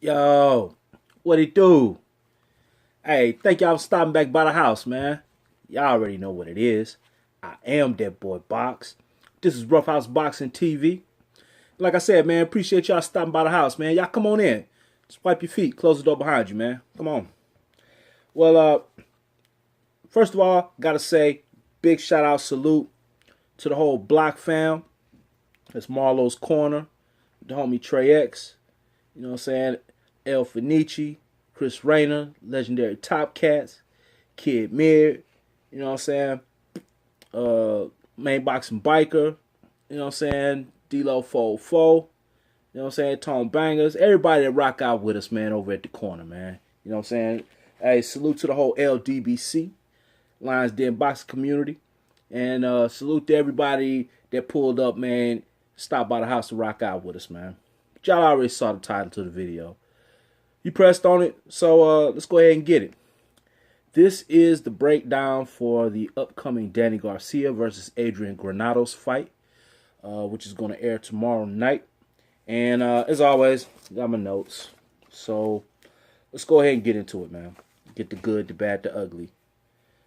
Yo, what it do? Hey, thank y'all for stopping back by the house, man. Y'all already know what it is. I am that boy Box. This is Rough House Boxing TV. Like I said, man, appreciate y'all stopping by the house, man. Y'all come on in. Just wipe your feet, close the door behind you, man. Come on. Well, first of all, gotta say, big shout out, salute to the whole Block fam. It's Marlo's Corner, the homie Trey X. You know what I'm saying? El Finici, Chris Rayner, legendary Top Cats, Kid Mid, you know what I'm saying? Main Boxing Biker, you know what I'm saying? D-Lo Fo Fo, you know what I'm saying? Tone Bangers, everybody that rock out with us, man, over at the corner, man. You know what I'm saying? Hey, salute to the whole LDBC, Lions Den Boxing community. And salute to everybody that pulled up, man, stopped by the house to rock out with us, man. But y'all already saw the title to the video. You pressed on it, so let's go ahead and get it. This is the breakdown for the upcoming Danny Garcia versus Adrian Granados fight, which is going to air tomorrow night. And as always, got my notes. So let's go ahead and get into it, man. Get the good, the bad, the ugly.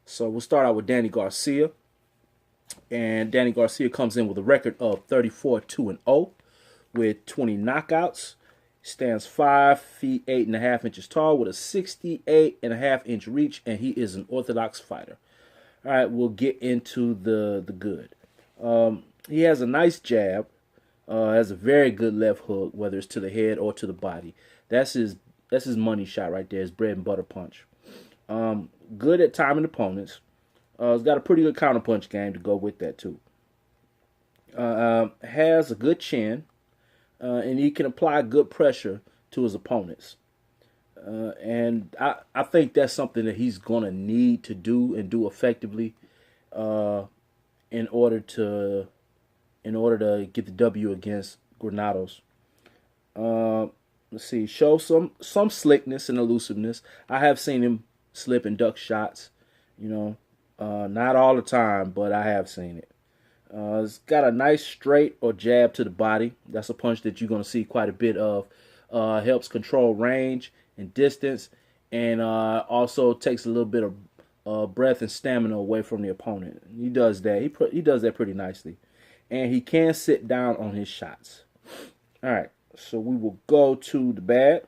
So we'll start out with Danny Garcia. And Danny Garcia comes in with a record of 34-2-0 with 20 knockouts. Stands 5 feet 8.5 inches tall with a 68.5 inch reach, and he is an orthodox fighter. All right, we'll get into the good. He has a nice jab, has a very good left hook, whether it's to the head or to the body. That's his money shot right there. His bread and butter punch. Good at timing opponents. He's got a pretty good counterpunch game to go with that too. Has a good chin. And he can apply good pressure to his opponents. And I think that's something that he's going to need to do and do effectively in order to get the W against Granados. Let's see, show some slickness and elusiveness. I have seen him slip and duck shots, not all the time, but I have seen it. It's got a nice straight or jab to the body. That's a punch that you're going to see quite a bit of. Helps control range and distance, and also takes a little bit of breath and stamina away from the opponent. He does that. He does that pretty nicely, and he can sit down on his shots. All right, so we will go to the bad.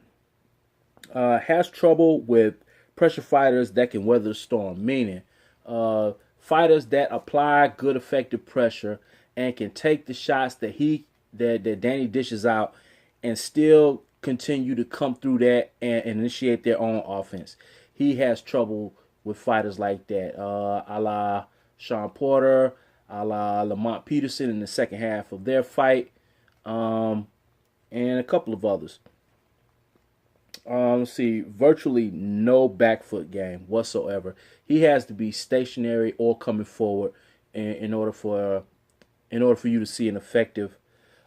Has trouble with pressure fighters that can weather the storm, meaning fighters that apply good effective pressure and can take the shots that Danny dishes out and still continue to come through that and initiate their own offense. He has trouble with fighters like that, a la Sean Porter, a la Lamont Peterson in the second half of their fight, and a couple of others. Let's see, virtually no back foot game whatsoever. He has to be stationary or coming forward in order for you to see an effective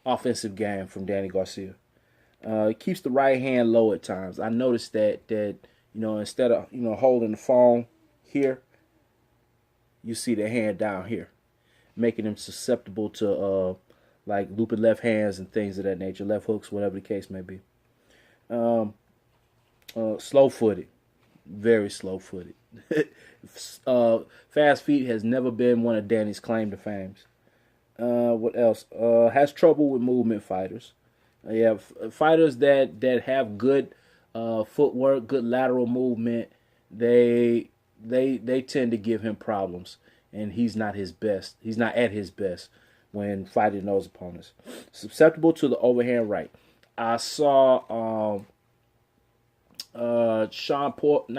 offensive game from Danny Garcia. He keeps the right hand low at times. I noticed that instead of holding the phone here, you see the hand down here, making him susceptible to like looping left hands and things of that nature, left hooks, whatever the case may be. Slow-footed, very slow-footed. Fast feet has never been one of Danny's claim to fame. What else? Has trouble with movement fighters. Fighters that have good footwork, good lateral movement. They tend to give him problems, and he's not his best. He's not at his best when fighting those opponents. Susceptible to the overhand right. I saw Sean Porter,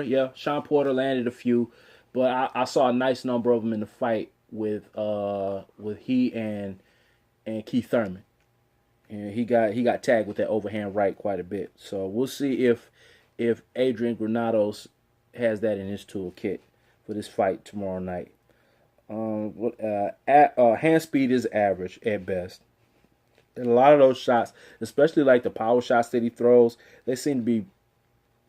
yeah. Sean Porter landed a few, but I saw a nice number of them in the fight with he and Keith Thurman. And he got tagged with that overhand right quite a bit. So we'll see if Adrian Granados has that in his toolkit for this fight tomorrow night. Hand speed is average at best. And a lot of those shots, especially like the power shots that he throws, they seem to be,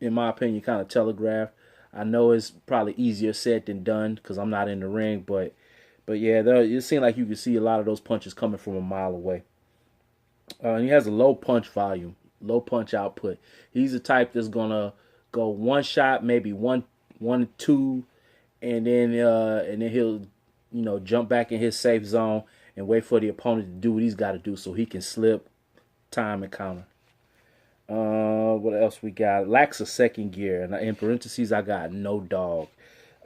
in my opinion, kind of telegraphed. I know it's probably easier said than done because I'm not in the ring, but yeah, it seems like you can see a lot of those punches coming from a mile away. And he has a low punch volume, low punch output. He's the type that's gonna go one shot, maybe one, two, and then he'll jump back in his safe zone and wait for the opponent to do what he's got to do so he can slip, time, and counter. What else we got? Lacks a second gear, and in parentheses I got no dog.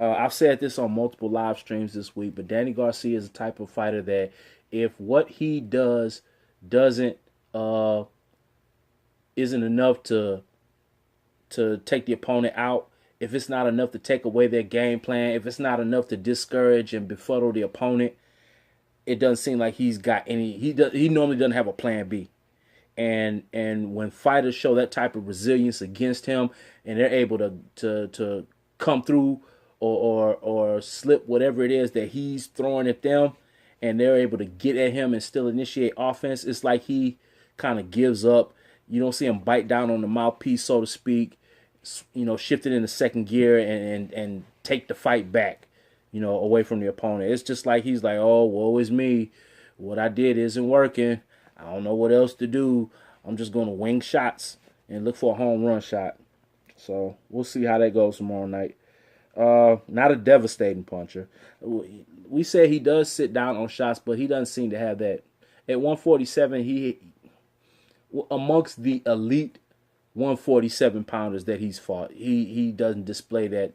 I've said this on multiple live streams this week, but Danny Garcia is the type of fighter that if what he does isn't enough to take the opponent out, if it's not enough to take away their game plan, if it's not enough to discourage and befuddle the opponent, it doesn't seem like he's got any. He normally doesn't have a plan B. And when fighters show that type of resilience against him, and they're able to come through or slip whatever it is that he's throwing at them, and they're able to get at him and still initiate offense, it's like he kind of gives up. You don't see him bite down on the mouthpiece, so to speak, shift it into second gear and take the fight back, away from the opponent. It's just like he's like, oh, woe is me. What I did isn't working. I don't know what else to do. I'm just going to wing shots and look for a home run shot. So we'll see how that goes tomorrow night. Not a devastating puncher. We say he does sit down on shots, but he doesn't seem to have that. At 147, he amongst the elite 147 pounders that he's fought, he doesn't display that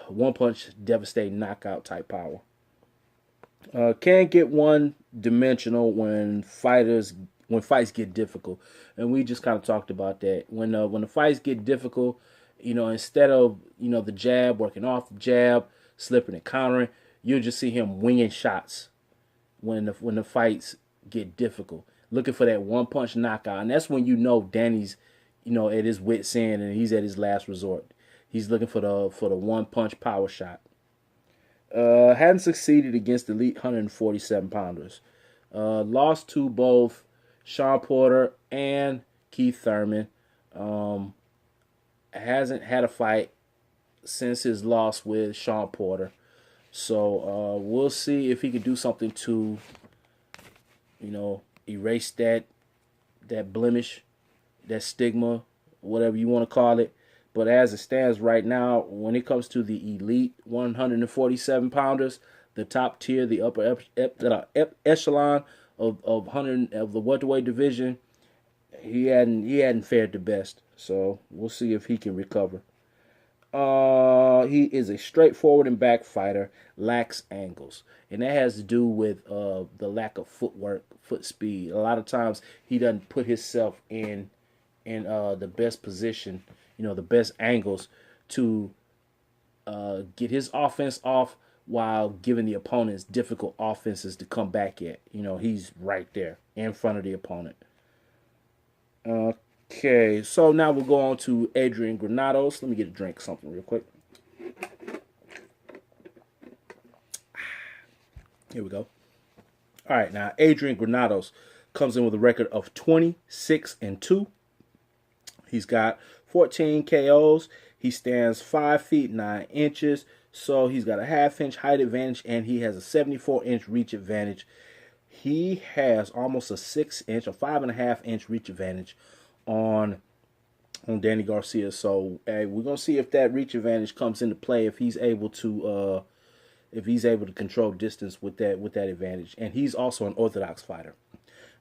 one punch devastating knockout type power. Can't get one dimensional when fights get difficult, and we just kind of talked about that. When the fights get difficult, instead of the jab, working off the jab, slipping and countering, you'll just see him winging shots when the fights get difficult, looking for that one punch knockout, and that's when Danny's at his wit's end and he's at his last resort. He's looking for the one punch power shot. Hadn't succeeded against elite 147 pounders. Lost to both Sean Porter and Keith Thurman. Hasn't had a fight since his loss with Sean Porter. So we'll see if he can do something to, erase that blemish, that stigma, whatever you want to call it. But as it stands right now, when it comes to the elite 147 pounders, the top tier, the upper echelon of the welterweight division, he hadn't fared the best. So we'll see if he can recover. He is a straightforward and back fighter, lacks angles, and that has to do with the lack of footwork, foot speed. A lot of times he doesn't put himself in the best position, the best angles to get his offense off while giving the opponents difficult offenses to come back at. He's right there in front of the opponent. Okay, so now we'll go on to Adrian Granados. Let me get a drink, something real quick. Here we go. All right, now Adrian Granados comes in with a record of 26-2. He's got 14 KOs. He stands 5 feet 9 inches. So he's got a half-inch height advantage, and he has a 74-inch reach advantage. He has almost a 6-inch or 5.5-inch reach advantage on Danny Garcia. So we're gonna see if that reach advantage comes into play, if he's able to control distance with that advantage. And he's also an orthodox fighter.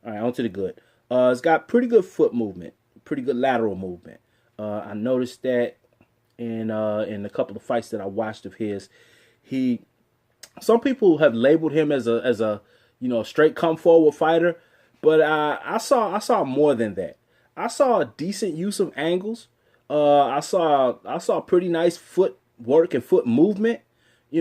All right, on to the good. It's got pretty good foot movement, pretty good lateral movement. I noticed that in a couple of fights that I watched of his. Some people have labeled him as a straight come forward fighter, but I saw more than that. I saw a decent use of angles. I saw pretty nice foot work and foot movement. He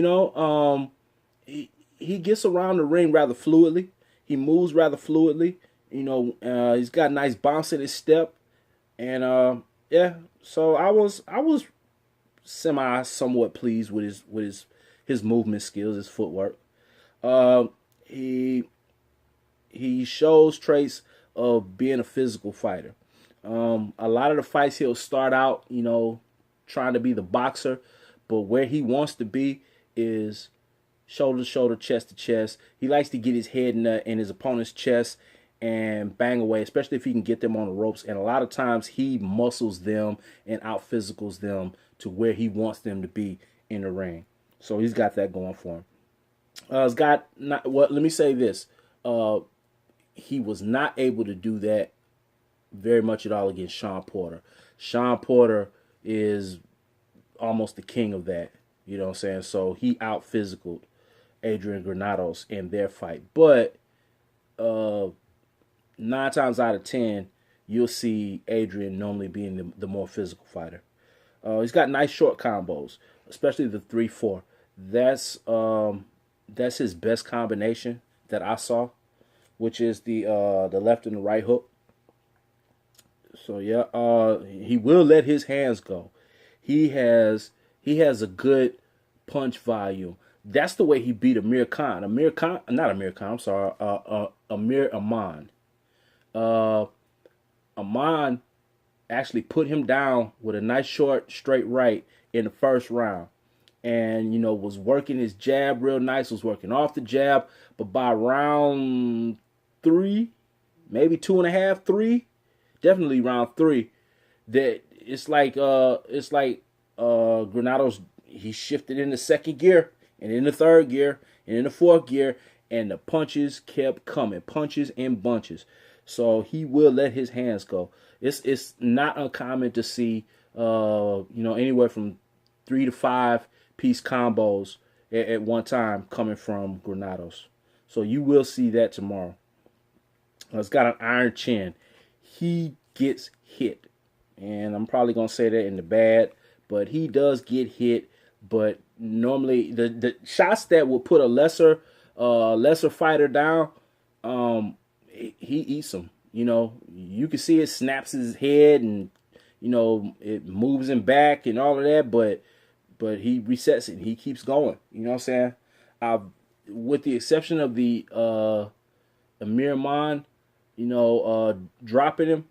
gets around the ring rather fluidly. He moves rather fluidly. He's got a nice bounce in his step, and So I was somewhat pleased with his movement skills, his footwork. He shows traits of being a physical fighter. A lot of the fights he'll start out, trying to be the boxer, but where he wants to be is shoulder to shoulder, chest to chest. He likes to get his head in his opponent's chest and bang away, especially if he can get them on the ropes. And a lot of times he muscles them and out physicals them to where he wants them to be in the ring. So he's got that going for him. It's got not what. Let me say this: he was not able to do that very much at all against Sean Porter. Sean Porter is almost the king of that. You know what I'm saying? So he out physicaled Adrian Granados in their fight. But 9 times out of 10, you'll see Adrian normally being the more physical fighter. He's got nice short combos, especially the 3-4. That's his best combination that I saw, which is the left and the right hook. So yeah, he will let his hands go. He has a good punch volume. That's the way he beat Amir Khan. Not Amir Khan. I'm sorry. Amir Aman. Aman actually put him down with a nice short straight right in the first round, and was working his jab real nice. Was working off the jab, but by round 3, maybe 2.5, 3, definitely round 3, that it's like Granados, he shifted in the second gear and in the third gear and in the fourth gear, and the punches kept coming, punches in bunches. So he will let his hands go. It's not uncommon to see anywhere from 3 to 5 piece combos at one time coming from Granados. So you will see that tomorrow. It's got an iron chin. He gets hit, and I'm probably gonna say that in the bad, but he does get hit. But normally the shots that will put a lesser fighter down, he eats them. You can see it snaps his head, and it moves him back and all of that, but he resets it and he keeps going. You know what I'm saying? With the exception of the Amir Khan, dropping him.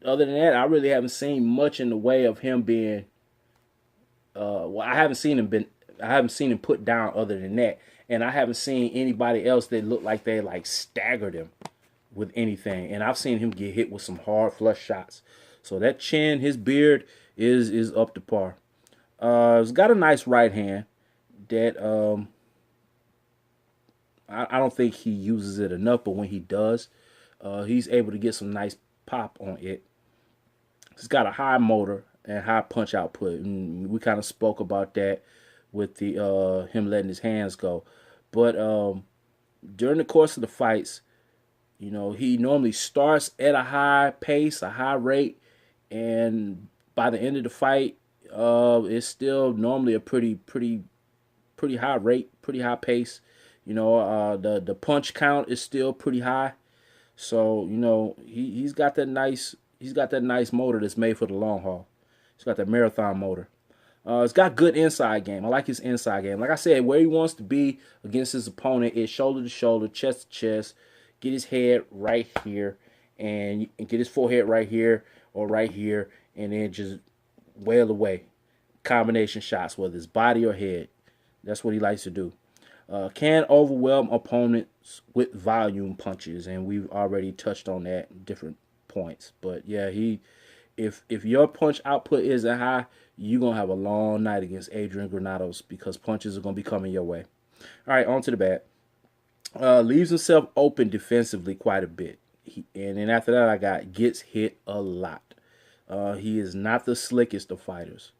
Other than that, I really haven't seen much in the way of him being. I haven't seen him put down other than that, and I haven't seen anybody else that looked like they staggered him with anything. And I've seen him get hit with some hard flush shots. So that chin, his beard is up to par. He's got a nice right hand that I don't think he uses it enough, but when he does, he's able to get some nice pop on it. He's got a high motor and high punch output, and we kind of spoke about that with the him letting his hands go. But during the course of the fights, he normally starts at a high pace, a high rate, and by the end of the fight, it's still normally a pretty high rate, pretty high pace. The punch count is still pretty high. So he's got that nice motor that's made for the long haul. He's got that marathon motor. It's got good inside game. I like his inside game. Like I said, where he wants to be against his opponent is shoulder to shoulder, chest to chest. Get his head right here, and get his forehead right here or right here, and then just wail away. Combination shots, whether it's body or head. That's what he likes to do. Can overwhelm opponents with volume punches, and we've already touched on that in different points. But yeah, if your punch output isn't high, you're gonna have a long night against Adrian Granados because punches are gonna be coming your way. All right, on to the bad. Leaves himself open defensively quite a bit, and then after that, I got gets hit a lot. He is not the slickest of fighters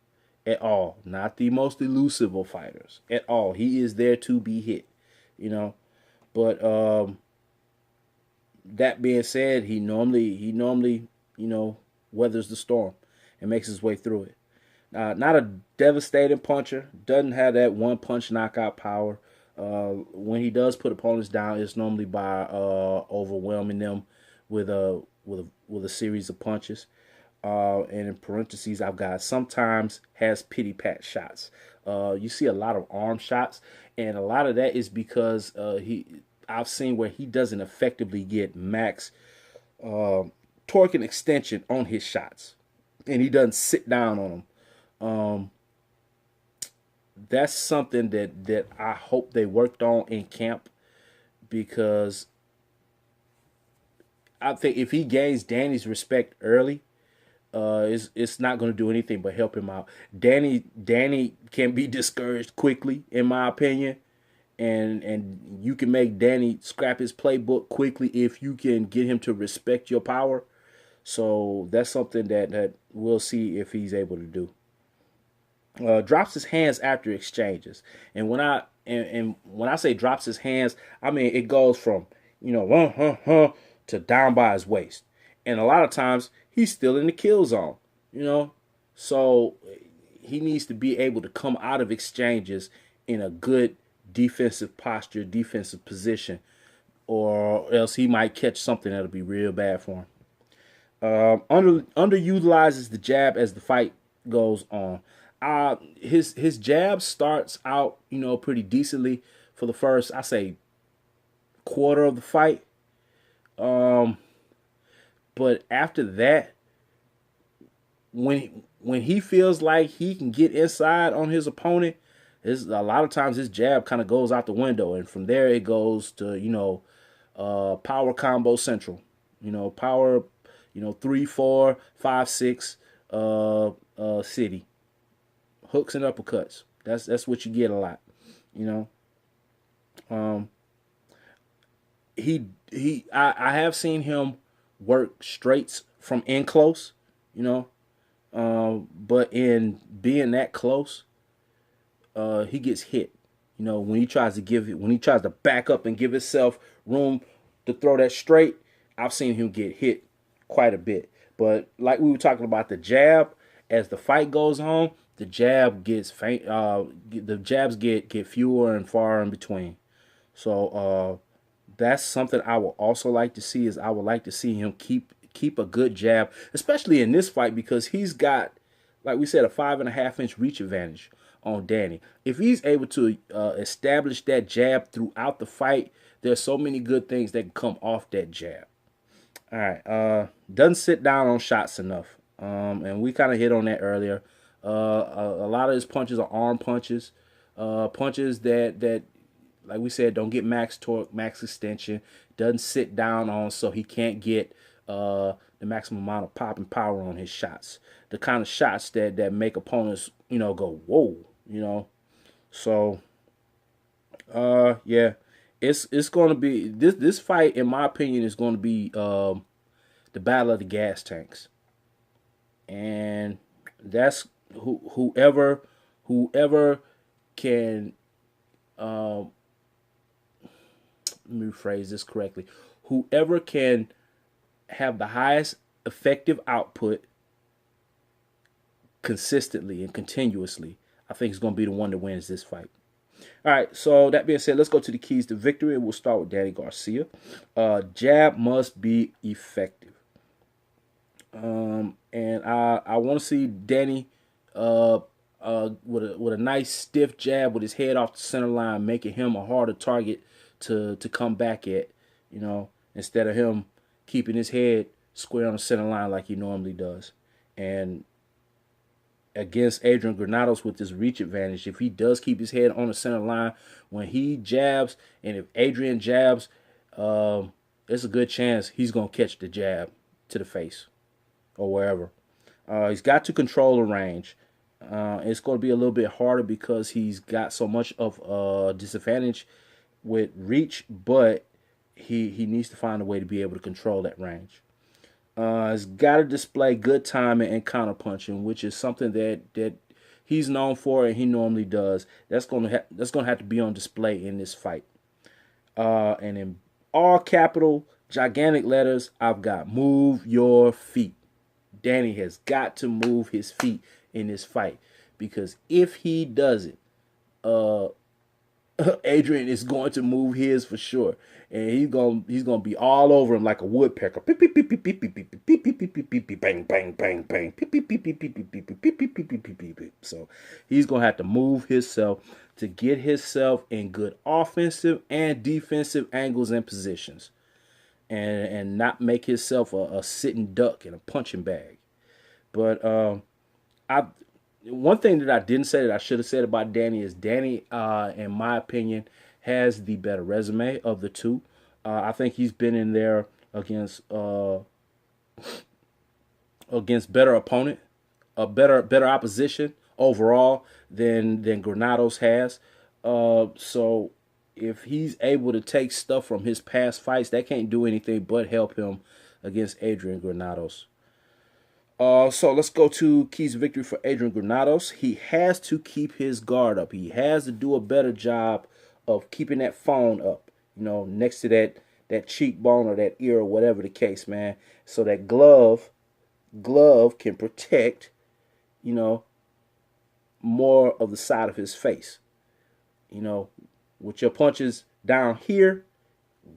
at all, not the most elusive of fighters at all. He is there to be hit, But that being said, he normally weathers the storm and makes his way through it. Not a devastating puncher. Doesn't have that one punch knockout power. When he does put opponents down, it's normally by overwhelming them with a series of punches. And in parentheses, I've got sometimes has pity pat shots. You see a lot of arm shots, and a lot of that is because I've seen where he doesn't effectively get max torque and extension on his shots, and he doesn't sit down on them. That's something that I hope they worked on in camp, because I think if he gains Danny's respect early, it's not going to do anything but help him out. Danny can be discouraged quickly, in my opinion, and you can make Danny scrap his playbook quickly if you can get him to respect your power. So that's something that we'll see if he's able to do. Drops his hands after exchanges, and when I say drops his hands, I mean it goes from to down by his waist, and a lot of times he's still in the kill zone, so he needs to be able to come out of exchanges in a good defensive posture, defensive position, or else he might catch something that'll be real bad for him. Underutilizes the jab as the fight goes on. His jab starts out, pretty decently for the first, I say, quarter of the fight. But after that, when he feels like he can get inside on his opponent, a lot of times his jab kind of goes out the window, and from there it goes to power combo central, power, 3, 4, 5, 6, city. Hooks and uppercuts. That's what you get a lot, I have seen him work straights from in close, but in being that close, he gets hit. When he tries to back up and give himself room to throw that straight, I've seen him get hit quite a bit. But like we were talking about the jab, as the fight goes on, the jab gets faint. The jabs get fewer and far in between. So that's something I would also like to see. Is I would like to see him keep a good jab, especially in this fight, because he's got, like we said, a 5.5-inch reach advantage on Danny. If he's able to establish that jab throughout the fight, there's so many good things that can come off that jab. All right, doesn't sit down on shots enough, and we kind of hit on that earlier. A lot of his punches are arm punches, punches that, like we said, don't get max torque, max extension, doesn't sit down on, so he can't get the maximum amount of pop and power on his shots. The kind of shots that make opponents, go, whoa, So, yeah, it's going to be, this fight, in my opinion, is going to be the battle of the gas tanks. And that's whoever can, let me rephrase this correctly, whoever can have the highest effective output consistently and continuously, I think is going to be the one that wins this fight. All right, so that being said, let's go to the keys to victory, and we'll start with Danny Garcia. Jab must be effective. And I want to see Danny with a nice stiff jab with his head off the center line, making him a harder target to come back at, instead of him keeping his head square on the center line like he normally does. And against Adrian Granados with his reach advantage, if he does keep his head on the center line when he jabs, and if Adrian jabs, there's a good chance he's going to catch the jab to the face or wherever. He's got to control the range. It's going to be a little bit harder because he's got so much of a disadvantage with reach, but he needs to find a way to be able to control that range. He's got to display good timing and counter punching, which is something that he's known for and he normally does. That's going to have to be on display in this fight. And in all capital gigantic letters, I've got move your feet. Danny has got to move his feet in this fight, because if he doesn't, Adrian is going to move his for sure, and he's gonna be all over him like a woodpecker. Bang bang bang bang. So he's gonna have to move himself to get himself in good offensive and defensive angles and positions, and not make himself a sitting duck in a punching bag. But one thing that I didn't say that I should have said about Danny is Danny, in my opinion, has the better resume of the two. I think he's been in there against against better opponent, a better opposition overall than Granados has. So if he's able to take stuff from his past fights, that can't do anything but help him against Adrian Granados. So let's go to keys to victory for Adrian Granados. He has to keep his guard up. He has to do a better job of keeping that phone up, next to that cheekbone or that ear or whatever the case, man. So that glove can protect, more of the side of his face. With your punches down here,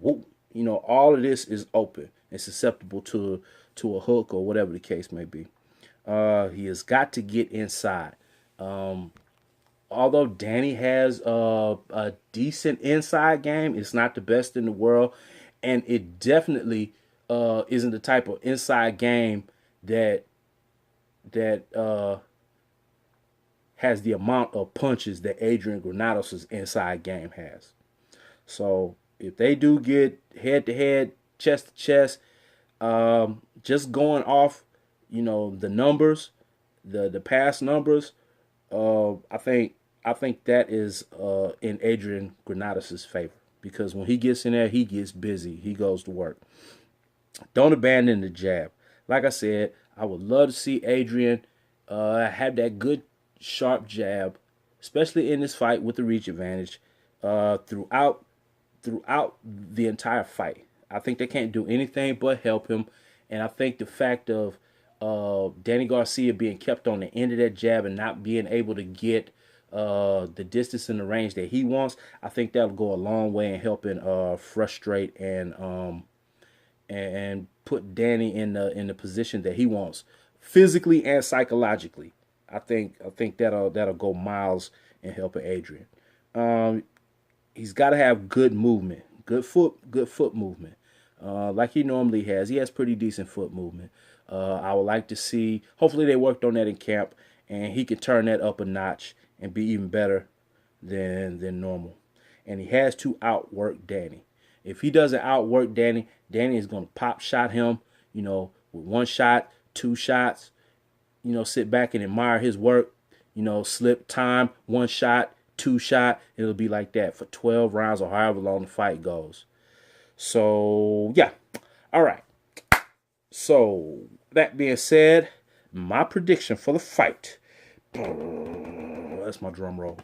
whoop, all of this is open and susceptible to a hook or whatever the case may be. He has got to get inside. Although Danny has a decent inside game, it's not the best in the world, and it definitely isn't the type of inside game that has the amount of punches that Adrian Granados' inside game has. So if they do get head to head, chest to chest, just going off, the numbers, the past numbers, I think that is in Adrian Granados' favor, because when he gets in there, he gets busy. He goes to work. Don't abandon the jab. Like I said, I would love to see Adrian have that good, sharp jab, especially in this fight with the reach advantage, throughout the entire fight. I think they can't do anything but help him, and I think the fact of Danny Garcia being kept on the end of that jab and not being able to get the distance and the range that he wants, I think that'll go a long way in helping frustrate and put Danny in the position that he wants, physically and psychologically. I think that'll go miles in helping Adrian. He's got to have good movement, good foot movement, like he normally has. He has pretty decent foot movement. I would like to see. Hopefully, they worked on that in camp, and he can turn that up a notch and be even better than normal. And he has to outwork Danny. If he doesn't outwork Danny, Danny is going to pop shot him, with one shot, two shots, sit back and admire his work, slip time, one shot, two shot. It'll be like that for 12 rounds or however long the fight goes. So, yeah. All right. So, that being said, my prediction for the fight. That's my drum roll.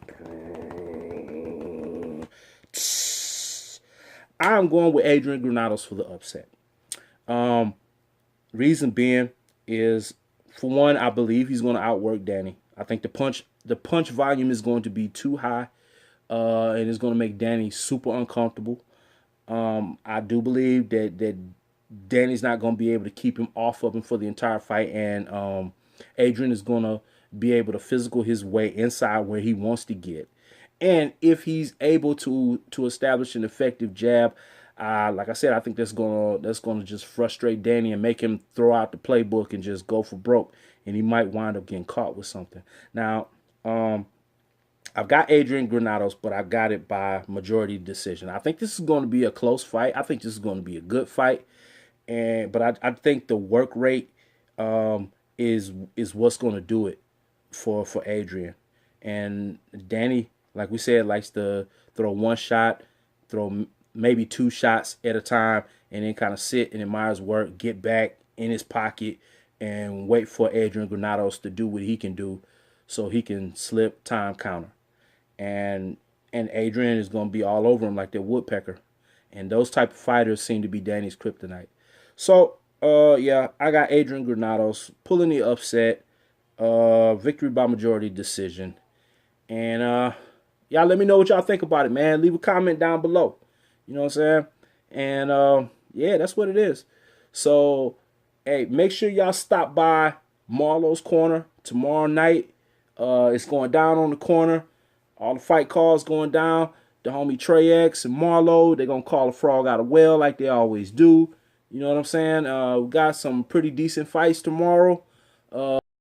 I'm going with Adrian Granados for the upset. Reason being is, for one, I believe he's going to outwork Danny. I think the punch volume is going to be too high, and it's going to make Danny super uncomfortable. I do believe that Danny's not going to be able to keep him off of him for the entire fight, and Adrian is going to be able to physical his way inside where he wants to get. And if he's able to establish an effective jab, like I said, I think that's gonna just frustrate Danny and make him throw out the playbook and just go for broke, and he might wind up getting caught with something. Now, I've got Adrian Granados, but I got it by majority decision. I think this is going to be a close fight. I think this is going to be a good fight, but I think the work rate is what's going to do it for Adrian. And Danny, like we said, likes to throw one shot, throw maybe two shots at a time, and then kind of sit and admire his work, get back in his pocket, and wait for Adrian Granados to do what he can do so he can slip time counter. And Adrian is going to be all over him like that woodpecker. And those type of fighters seem to be Danny's kryptonite. So, yeah, I got Adrian Granados pulling the upset, victory by majority decision. And y'all let me know what y'all think about it, man. Leave a comment down below. You know what I'm saying? And yeah, that's what it is. So, hey, make sure y'all stop by Marlo's Corner tomorrow night. It's going down on the corner. All the fight calls going down. The homie Trey X and Marlo, they're going to call a frog out of well like they always do. You know what I'm saying? We got some pretty decent fights tomorrow.